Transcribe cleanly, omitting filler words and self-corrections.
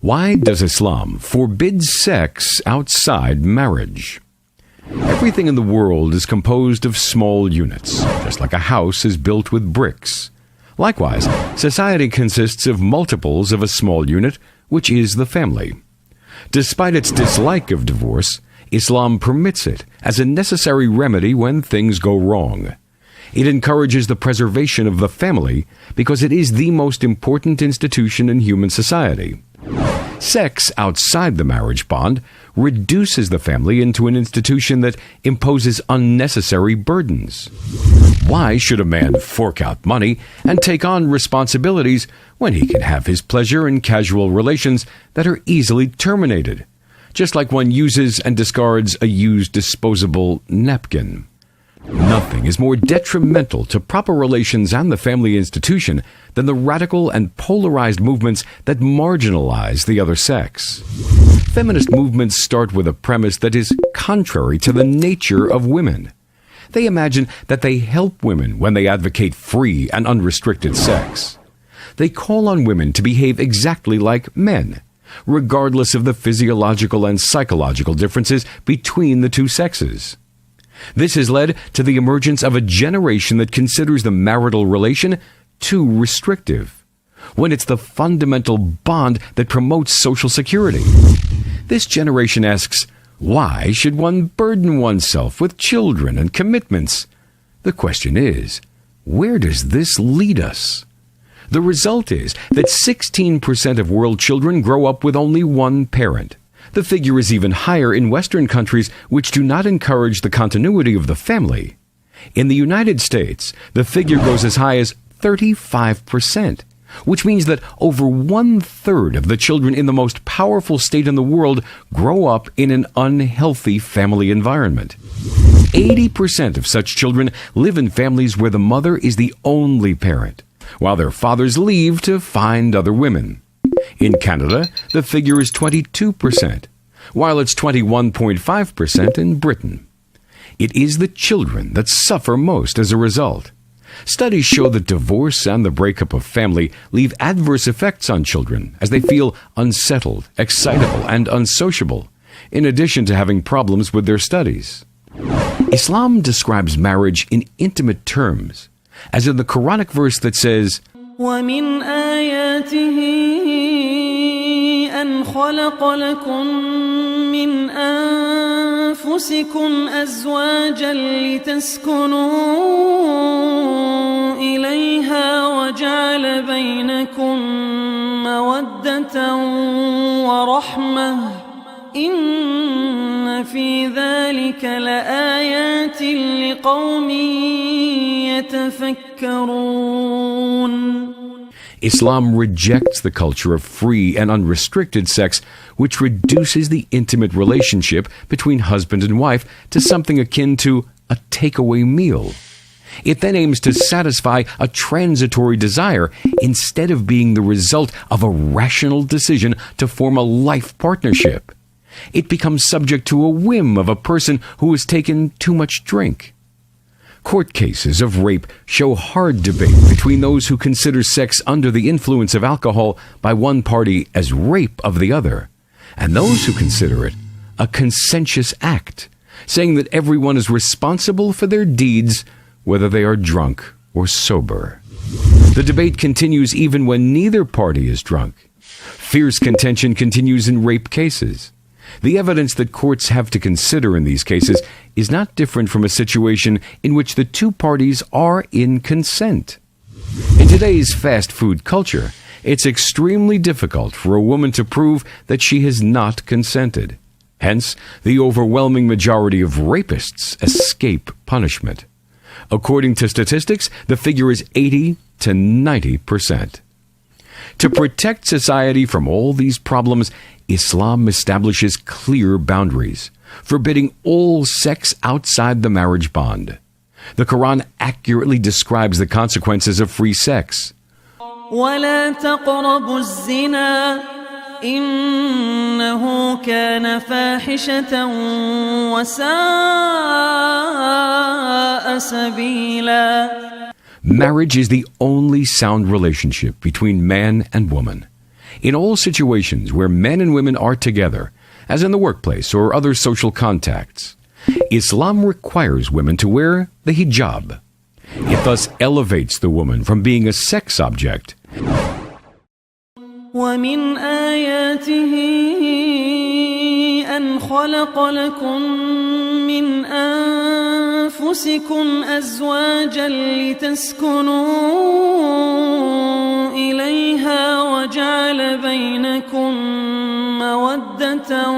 Why does Islam forbid sex outside marriage? Everything in the world is composed of small units, just like a house is built with bricks. Likewise, society consists of multiples of a small unit, which is the family. Despite its dislike of divorce, Islam permits it as a necessary remedy when things go wrong. It encourages the preservation of the family because it is the most important institution in human society. Sex outside the marriage bond reduces the family into an institution that imposes unnecessary burdens. Why should a man fork out money and take on responsibilities when he can have his pleasure in casual relations that are easily terminated, just like one uses and discards a used disposable napkin? Nothing is more detrimental to proper relations and the family institution than the radical and polarized movements that marginalize the other sex. Feminist movements start with a premise that is contrary to the nature of women. They imagine that they help women when they advocate free and unrestricted sex. They call on women to behave exactly like men, regardless of the physiological and psychological differences between the two sexes. This has led to the emergence of a generation that considers the marital relation too restrictive, when it's the fundamental bond that promotes social security. This generation asks, why should one burden oneself with children and commitments? The question is, where does this lead us? The result is that 16% of world children grow up with only one parent. The figure is even higher in Western countries which do not encourage the continuity of the family. In the United States, the figure goes as high as 35%, which means that over 1/3 of the children in the most powerful state in the world grow up in an unhealthy family environment. 80% of such children live in families where the mother is the only parent, while their fathers leave to find other women. In Canada, the figure is 22%, while it's 21.5% in Britain. It is the children that suffer most as a result. Studies show that divorce and the breakup of family leave adverse effects on children as they feel unsettled, excitable, and unsociable, in addition to having problems with their studies. Islam describes marriage in intimate terms, as in the Quranic verse that says, وَمِنْ آيَاتِهِ أَنْ خَلَقَ لَكُم مِّنْ أَنفُسِكُمْ أَزْوَاجًا لِتَسْكُنُوا إِلَيْهَا وَجَعَلَ بَيْنَكُم مَّوَدَّةً وَرَحْمَةً إِنَّ فِي ذَلِكَ لَآيَاتٍ لِقَوْمٍ يَتَفَكَّرُونَ. Islam rejects the culture of free and unrestricted sex, which reduces the intimate relationship between husband and wife to something akin to a takeaway meal. It then aims to satisfy a transitory desire instead of being the result of a rational decision to form a life partnership. It becomes subject to a whim of a person who has taken too much drink. Court cases of rape show hard debate between those who consider sex under the influence of alcohol by one party as rape of the other, and those who consider it a conscientious act, saying that everyone is responsible for their deeds, whether they are drunk or sober. The debate continues even when neither party is drunk. Fierce contention continues in rape cases. The evidence that courts have to consider in these cases is not different from a situation in which the two parties are in consent. In today's fast food culture, it's extremely difficult for a woman to prove that she has not consented. Hence, the overwhelming majority of rapists escape punishment. According to statistics, the figure is 80 to 90%. To protect society from all these problems, Islam establishes clear boundaries, forbidding all sex outside the marriage bond. The Quran accurately describes the consequences of free sex. وَلَا تَقْرَبُوا الزِّنَا إِنَّهُ كَانَ فَاحِشَةً وَسَاءَ سَبِيلًا. Marriage is the only sound relationship between man and woman. In all situations where men and women are together, as in the workplace or other social contacts, Islam requires women to wear the hijab. It thus elevates the woman from being a sex object. ومن آياته أن خلق لكم من أنفسكم أزواجا لتسكنوا إليها وجعل بينكم مودة